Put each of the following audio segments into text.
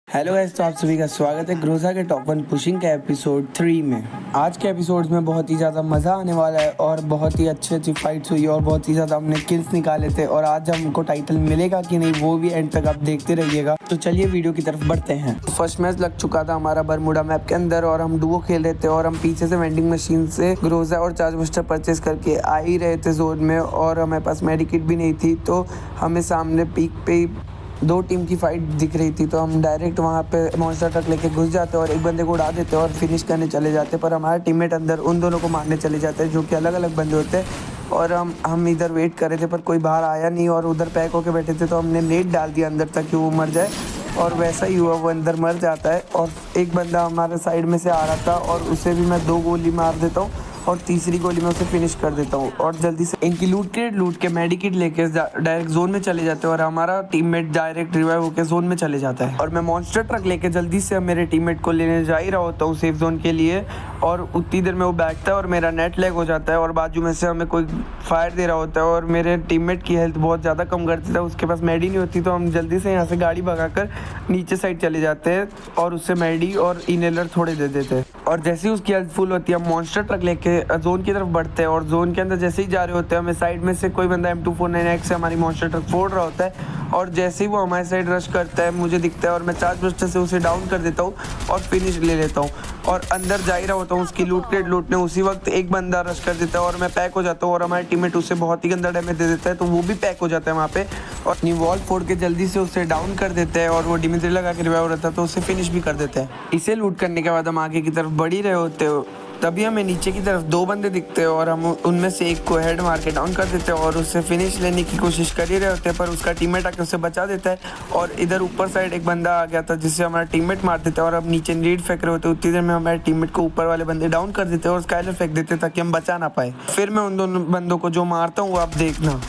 Hello guys, तो आप सभी का स्वागत है ग्रोजा के टॉप 1 पुशिंग के एपिसोड 3 में। आज के एपिसोड में बहुत ही ज़्यादा मज़ा आने वाला है और बहुत ही अच्छी फाइट्स हुई और बहुत ही ज़्यादा हमने किल्स निकाले थे। और आज हमको टाइटल मिलेगा कि नहीं वो भी एंड तक आप देखते रहिएगा। तो चलिए वीडियो की तरफ बढ़ते हैं। फर्स्ट मैच लग चुका था हमारा बरमुडा मैप के अंदर और हम डुओ खेल रहे थे और हम पीछे से वेंडिंग मशीन से ग्रोजा और चार्ज बस्टर परचेज करके आ ही रहे थे जोन में और हमारे पास मेडिकिट भी नहीं थी। तो हमें सामने पीक पे दो टीम की फाइट दिख रही थी, तो हम डायरेक्ट वहाँ पे मॉन्स्टर ट्रक लेके घुस जाते और एक बंदे को उड़ा देते और फिनिश करने चले जाते। पर हमारे टीममेट अंदर उन दोनों को मारने चले जाते हैं जो कि अलग अलग बंदे होते हैं। और हम इधर वेट कर रहे थे पर कोई बाहर आया नहीं और उधर पैक होके बैठे थे, तो हमने नेट डाल दिया अंदर तक कि वो मर जाए। और वैसा ही हुआ, वो अंदर मर जाता है। और एक बंदा हमारे साइड में से आ रहा था और उसे भी मैं 2 गोली मार देता हूँ और तीसरी गोली में उसे फिनिश कर देता हूँ। और जल्दी से इनकी लूट के मेडिकिट लेके डायरेक्ट जोन में चले जाते हैं और हमारा टीममेट डायरेक्ट रिवाइव होकर जोन में चले जाता है। और मैं मॉन्स्टर ट्रक लेके जल्दी से मेरे टीममेट को लेने जा ही रहा होता हूँ सेफ जोन के लिए। और उतनी देर में वो बैठता है और मेरा नेट लैग हो जाता है और बाजू में से हमें कोई फायर दे रहा होता है और मेरे टीममेट की हेल्थ बहुत ज़्यादा कम कर देता है, उसके पास मेडी नहीं होती। तो हम जल्दी से यहाँ से गाड़ी भगाकर नीचे साइड चले जाते हैं और उससे मेडी और इनहेलर थोड़े दे देते हैं। और जैसे ही उसकी हेल्थ फुल होती है हम मॉन्स्टर ट्रक लेके जोन की तरफ बढ़ते हैं। और जोन के अंदर जैसे ही जा रहे होते हैं हमें साइड में से कोई बंदा M249X से हमारी मॉन्स्टर ट्रक फोड़ रहा होता है। और जैसे ही वो हमारे साइड रश करता है मुझे दिखता है और मैं चार्ज बस्टर से उसे डाउन कर देता हूँ और फिनिश ले लेता हूँ। और अंदर जा ही रहा होता हूँ उसकी लूटने उसी वक्त एक बंदा रश कर देता है और मैं पैक हो जाता हूँ और हमारे टीममेट उसे बहुत ही गंदा डैमेज दे देता है, तो वो भी पैक हो जाता है वहाँ पे। और अपनी वॉल फोड़ के जल्दी से उसे डाउन कर देते हैं और वो डिमिट्री लगा के रिवाइव रहता है तो उसे फिनिश भी कर देते हैं। इसे लूट करने के बाद हम आगे की तरफ बढ़ ही रहे होते हो, तभी हमें नीचे की तरफ 2 बंदे दिखते हैं और हम उनमें से एक को हेड मार के डाउन कर देते हैं और उससे फिनिश लेने की कोशिश कर ही रहे होते हैं। पर उसका टीममेट आके उसे बचा देता है। और इधर ऊपर साइड एक बंदा आ गया था जिससे हमारा टीममेट मार देता है और अब नीचे नीड फेंक रहे होते हैं। उतनी देर में हमारे टीममेट को ऊपर वाले बंदे डाउन कर देते हैं और स्काइलर फेंक देते हैं ताकि हम बचा ना पाए। फिर मैं उन दोनों बंदों को जो मारता हूँ वो आप देखना।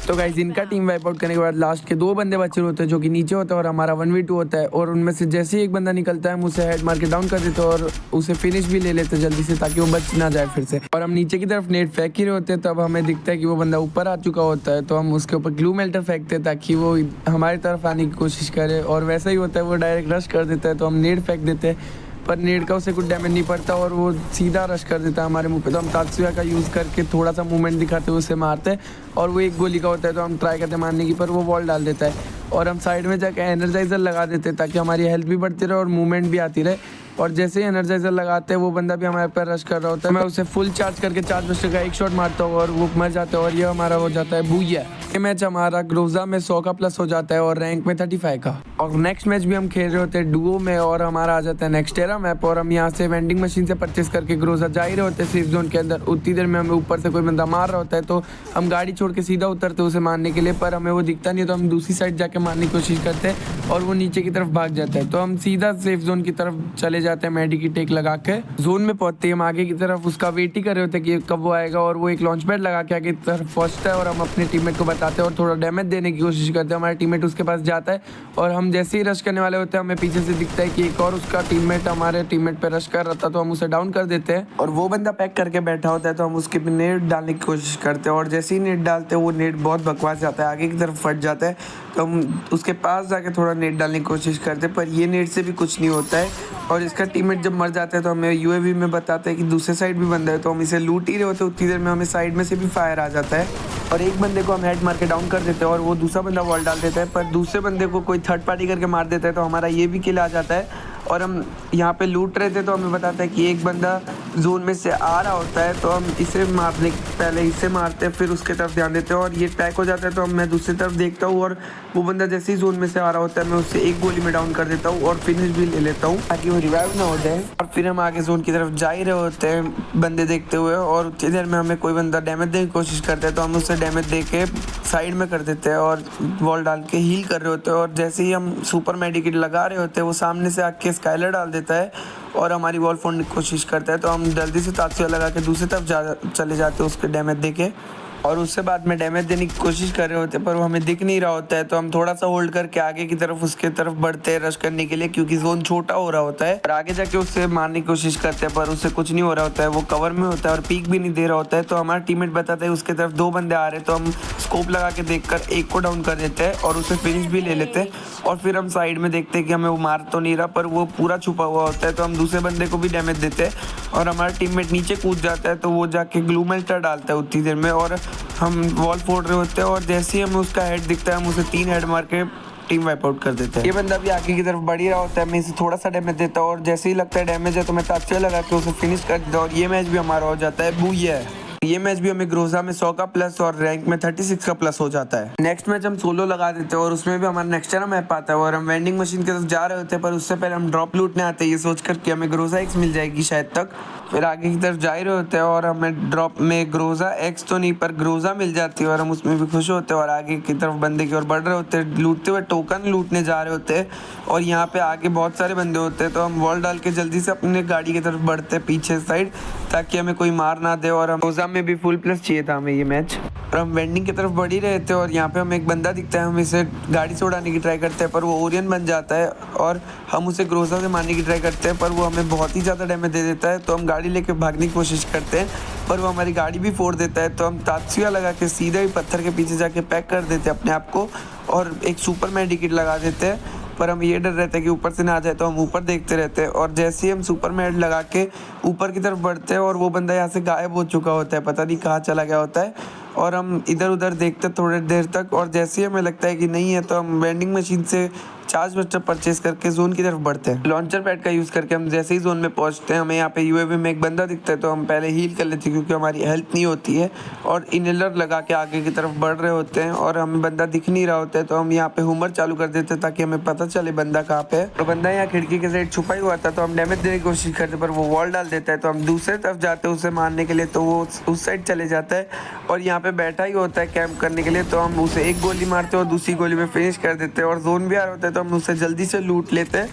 तो गाइस, इनका टीम वाइप आउट करने के बाद लास्ट के 2 बंदे बचे होते हैं जो कि नीचे होता है और हमारा 1v2 होता है। और उनमें से जैसे ही एक बंदा निकलता है हम उसे हेड मार के डाउन कर देते हैं और उसे फिनिश भी ले लेते हैं जल्दी से ताकि वो बच ना जाए फिर से। और हम नीचे की तरफ नेट फेंक ही रहे होते हैं, तब हमें दिखता है कि वो बंदा ऊपर आ चुका होता है। तो हम उसके ऊपर ग्लू मेल्टर फेंकते हैं ताकि वो हमारी तरफ आने की कोशिश करे। और वैसा ही होता है, वो डायरेक्ट रश कर देता है तो हम नेट फेंक देते हैं पर नेट का उसे कुछ डैमेज नहीं पड़ता और वो सीधा रश कर देता है हमारे मुंह पे। तो हम तात्सुया का यूज़ करके थोड़ा सा मूवमेंट दिखाते हुए उसे मारते हैं और वो एक गोली का होता है तो हम ट्राई करते हैं मारने की, पर वो वॉल डाल देता है। और हम साइड में जाकर एनर्जाइजर लगा देते हैं ताकि हमारी हेल्थ भी बढ़ती रहे और मूवमेंट भी आती रहे। और जैसे ही एनर्जाइजर लगाते हैं वो बंदा भी हमारे पर रश कर रहा होता है, मैं उसे फुल चार्ज करके चार्ज बस्टर का एक शॉट मारता हूँ और वो मर जाता है और ये हमारा हो जाता है बूया। ये मैच हमारा ग्रोजा में 100 का प्लस हो जाता है और रैंक में 35 का। और नेक्स्ट मैच भी हम खेल रहे होते हैं डुओ में और हमारा आ जाता है नेक्स्टेरा मैप। और हम यहाँ से वेंडिंग मशीन से परचेस करके ग्रोजा जा ही रहे होते हैं सेफ जोन के अंदर। उतनी देर में हमें ऊपर से कोई बंदा मार रहा होता है तो हम गाड़ी छोड़ के सीधा उतरते उसे मारने के लिए, पर हमें वो दिखता नहीं है तो हम दूसरी साइड जाके मारने की कोशिश करते हैं और वो नीचे की तरफ भाग जाता है। तो हम सीधा सेफ जोन की तरफ चले जाते हैं मेडी की टेक लगा के। जोन में पहुंचते ही हम आगे की तरफ उसका वेट ही कर रहे होते हैं कि कब वो आएगा और वो एक लॉन्च पैड लगा के आगे की तरफ पहुंचता है और हम अपने टीममेट को बताते हैं और थोड़ा डैमेज देने की कोशिश करते हैं। हमारा टीममेट उसके पास जाता है और हम जैसे ही रश करने वाले होते हैं हमें पीछे से दिखता है कि एक और उसका टीममेट हमारे टीममेट पे रश कर रहा था, तो हम उसे डाउन कर देते हैं। और वो बंदा पैक करके बैठा होता है तो हम उसके पे नेट डालने की कोशिश करते हैं और जैसे ही नेट डालते हैं वो नेट बहुत बकवास जाता है, आगे की तरफ फट जाता है। तो हम उसके पास जाके थोड़ा नेट डालने की कोशिश करते हैं पर ये नेट से भी कुछ नहीं होता है। और इसका टीममेट जब मर जाता है तो हमें यूएवी में बताता है कि दूसरे साइड भी बंदा है, तो हम इसे लूट ही रहे होते हैं। उतनी देर में हमें साइड में से भी फायर आ जाता है और एक बंदे को हम हेड मार के डाउन कर देते हैं और वो दूसरा बंदा वॉल डाल देता है, पर दूसरे बंदे को कोई थर्ड पार्टी करके मार देता है तो हमारा ये भी किल आ जाता है। और हम यहाँ पे लूट रहे थे तो हमें बताता है कि एक बंदा जोन में से आ रहा होता है, तो हम इसे मारने पहले इसे मारते हैं फिर उसके तरफ ध्यान देते हैं और ये पैक हो जाता है। तो मैं दूसरी तरफ देखता हूँ और वो बंदा जैसे ही जोन में से आ रहा होता है मैं उससे एक गोली में डाउन कर देता हूँ और फिनिश भी ले लेता हूँ ताकि वो रिवाइव ना हो जाए। और फिर हम आगे जोन की तरफ जा ही रहे होते हैं बंदे देखते हुए और उतनी देर में हमें कोई बंदा डैमेज देने की कोशिश करता है तो हम उसे डैमेज दे के साइड में कर देते हैं और वॉल डाल के हील कर रहे होते हैं। और जैसे ही हम सुपर मेडिकेट लगा रहे होते हैं वो सामने से आके स्काइलर डाल देता है और हमारी वॉल फोड़ने की कोशिश करता है, तो हम जल्दी से तात्सुया लगा के दूसरी तरफ चले जाते हैं उसके डैमेज दे के। और उससे बाद में डैमेज देने की कोशिश कर रहे होते हैं, पर वो हमें दिख नहीं रहा होता है। तो हम थोड़ा सा होल्ड करके आगे की तरफ उसके तरफ बढ़ते हैं रश करने के लिए, क्योंकि जोन छोटा हो रहा होता है। और आगे जाके उससे मारने की कोशिश करते हैं, पर उससे कुछ नहीं हो रहा होता है, वो कवर में होता है और पीक भी नहीं दे रहा होता है। तो हमारा टीममेट बताता है उसके तरफ 2 बंदे आ रहे हैं, तो हम स्कोप लगा के देखकर एक को डाउन कर देते हैं और उसे फिनिश भी ले लेते हैं। और फिर हम साइड में देखते हैं कि हमें वो मार तो नहीं रहा, पर वो पूरा छुपा हुआ होता है। तो हम दूसरे बंदे को भी डैमेज देते हैं और हमारा टीममेट नीचे कूद जाता है। तो वो जाके ग्लू मेल्टर डालता है उतनी देर में, और हम वॉल फोड़ रहे होते हैं। और जैसे ही हमें उसका हेड दिखता है, हम उसे 3 हेड मार के टीम वाइप आउट कर देते हैं। ये बंदा भी आगे की तरफ बढ़ ही रहा होता है, मैं इसे थोड़ा सा डैमेज देता हूँ और जैसे ही लगता है डैमेज है तो मैं तात्या लगा के उसे फिनिश कर देता हूँ और ये मैच भी हमारा हो जाता है। बूया। ये मैच भी हमें ग्रोजा में 100 का प्लस और रैंक में 36 का प्लस हो जाता है। नेक्स्ट मैच हम सोलो लगा देते हैं और उसमें भी हमारा नेक्स्टरा मैप आता है और हम वेंडिंग मशीन की तरफ जा रहे होते हैं, पर उससे पहले हम ड्रॉप लूटने आते हैं ये सोचकर कि हमें ग्रोजा एक्स मिल जाएगी शायद तक। फिर आगे की तरफ जा ही रहे होते हैं और हमें ड्रॉप में ग्रोजा एक्स तो नहीं पर ग्रोजा मिल जाती है और हम उसमें भी खुश होते हैं और आगे की तरफ बंदे की ओर बढ़ रहे होते हैं, लूटते हुए टोकन लूटने जा रहे होते हैं। और यहाँ पे आगे बहुत सारे बंदे होते हैं, तो हम वॉल डाल के जल्दी से अपने गाड़ी की तरफ बढ़ते हैं पीछे साइड, ताकि हमें कोई मार ना दे। और हम ग्रोजा में भी फुल प्लस चाहिए था हमें ये मैच। और हम वेंडिंग की तरफ बढ़ ही रहे थे और यहाँ पे हमें एक बंदा दिखता है, हम इसे गाड़ी से उड़ाने की ट्राई करते हैं, पर वो ओरियन बन जाता है और हम उसे ग्रोजा से मारने की ट्राई करते हैं, पर वो हमें बहुत ही ज़्यादा डैमेज दे देता है। तो हम गाड़ी लेके भागने की कोशिश करते हैं, पर वो हमारी गाड़ी भी फोड़ देता है। तो हम तात्या लगा के सीधे ही पत्थर के पीछे जाके पैक कर देते हैं अपने आप को और एक सुपर मेडिकेट लगा देते हैं। पर हम ये डर रहता है कि ऊपर से ना आ जाए, तो हम ऊपर देखते रहते हैं। और जैसे ही हम सुपर मेड लगा के ऊपर की तरफ बढ़ते हैं और वो बंदा यहाँ से गायब हो चुका होता है, पता नहीं कहाँ चला गया होता है। और हम इधर उधर देखते थोड़ी देर तक और जैसे ही हमें लगता है कि नहीं है, तो हम वेंडिंग मशीन से चार्ज बस्टर परचेज करके जोन की तरफ बढ़ते हैं। लॉन्चर पैड का यूज़ करके हम जैसे ही जोन में पहुंचते हैं, हमें यहाँ पे यूएवी में एक बंदा दिखता है, तो हम पहले हील कर लेते हैं क्योंकि हमारी हेल्थ नहीं होती है। और इनहेलर लगा के आगे की तरफ बढ़ रहे होते हैं और हमें बंदा दिख नहीं रहा होता है, तो हम यहाँ पे हुमर चालू कर देते हैं ताकि हमें पता चले बंदा कहाँ पे है। तो बंदा यहाँ खिड़की के साइड छुपा ही हुआ था, तो हम डैमेज देने की कोशिश करते, पर वो वॉल डाल देता है। तो हम दूसरे तरफ जाते हैं उसे मारने के लिए, तो वो उस साइड चले जाता है और यहाँ पे बैठा ही होता है कैंप करने के लिए। तो हम उसे एक गोली मारते हैं और दूसरी गोली में फिनिश कर देते हैं। और जोन भी आ रहा होता है, तो हम उसे जल्दी से लूट लेते हैं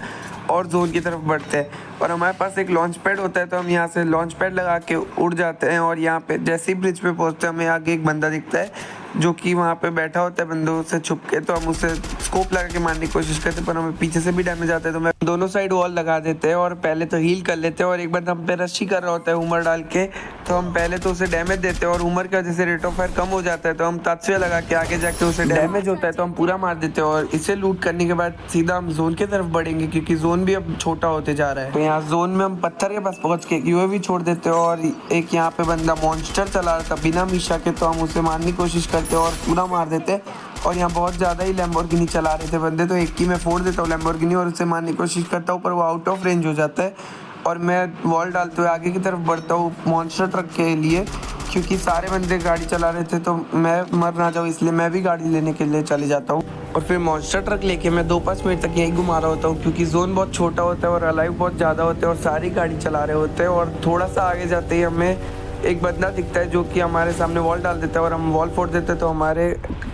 और जोन की तरफ बढ़ते हैं। और हमारे पास एक लॉन्च पैड होता है, तो हम यहाँ से लॉन्च पैड लगा के उड़ जाते हैं। और यहाँ पे जैसे ही ब्रिज पे पहुँचते हैं, हमें आगे एक बंदा दिखता है जो कि वहाँ पे बैठा होता है बंदों से छुप के। तो हम उसे स्कोप लगा के मारने की कोशिश करते हैं, पर हमें पीछे से भी डैमेज आता है। तो मैं दोनों साइड वॉल लगा देते हैं और पहले तो हील कर लेते हैं। और एक बंदा हम पे रश ही कर रहा होता है उमर डाल के, तो हम पहले तो उसे डैमेज देते हैं और उमर की वजह से रेट ऑफ फायर कम हो जाता है। तो हम तात्या लगा के आगे जाके उसे डैमेज होता है तो हम पूरा मार देते हैं। और इसे लूट करने के बाद सीधा हम जोन की तरफ बढ़ेंगे, क्योंकि जोन भी अब छोटा होते जा रहा है। तो यहाँ जोन में हम पत्थर के पास पहुँच के यूएवी छोड़ देते हैं और एक यहाँ पे बंदा मॉन्स्टर चला रहा था बिना मीशा के, तो हम उसे मारने की कोशिश करते हैं और पूरा मार देते हैं। और यहाँ बहुत ज़्यादा ही लैम्बोर्गिनी चला रहे थे बंदे, तो एक की मैं फोड़ देता हूँ लैम्बोर्गिनी और उसे मारने की कोशिश करता हूँ, पर वो आउट ऑफ रेंज हो जाता है। और मैं वॉल डालते हुए आगे की तरफ बढ़ता हूँ मॉन्स्टर ट्रक के लिए, क्योंकि सारे बंदे गाड़ी चला रहे थे, तो मैं मर ना जाऊँ इसलिए मैं भी गाड़ी लेने के लिए चले जाता हूँ। और फिर मॉन्स्टर ट्रक लेके मैं 2-5 मिनट तक यहीं घुमा रहा होता हूँ, क्योंकि जोन बहुत छोटा होता है और अलाइव बहुत ज़्यादा होते हैं और सारी गाड़ी चला रहे होते हैं। और थोड़ा सा आगे जाते ही हमें एक बंदा दिखता है जो कि हमारे सामने वॉल डाल देता है और हम वॉल फोड़ देते हैं, तो हमारे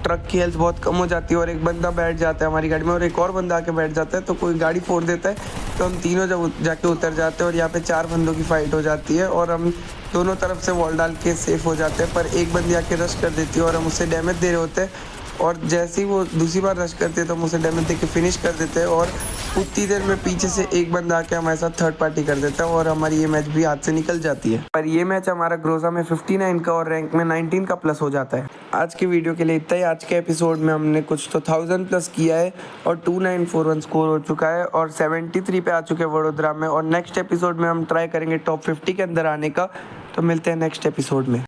ट्रक की हेल्थ बहुत कम हो जाती है। और एक बंदा बैठ जाता है हमारी गाड़ी में और एक और बंदा आके बैठ जाता है, तो कोई गाड़ी फोड़ देता है, तो हम तीनों जब जाके उतर जाते हैं और यहाँ पे 4 बंदों की फाइट हो जाती है और हम दोनों तरफ से वॉल डाल के सेफ हो जाते हैं। पर एक बंदी आके रश कर देती है और हम उसे डैमेज दे रहे होते हैं, और जैसे ही वो दूसरी बार रश करते हैं तो हम उसे डैमेज दे के फिनिश कर देते हैं। और उतनी देर में पीछे से एक बंदा आके हमारे साथ थर्ड पार्टी कर देता है और हमारी ये मैच भी हाथ से निकल जाती है। पर ये मैच हमारा ग्रोजा में 59 का और रैंक में 19 का प्लस हो जाता है। आज की वीडियो के लिए इतना ही। आज के एपिसोड में हमने कुछ तो 1000 प्लस किया है और 2941 स्कोर हो चुका है और 73 पे आ चुके हैं वडोदरा में। और नेक्स्ट एपिसोड में हम ट्राई करेंगे टॉप 50 के अंदर आने का। तो मिलते हैं नेक्स्ट एपिसोड में।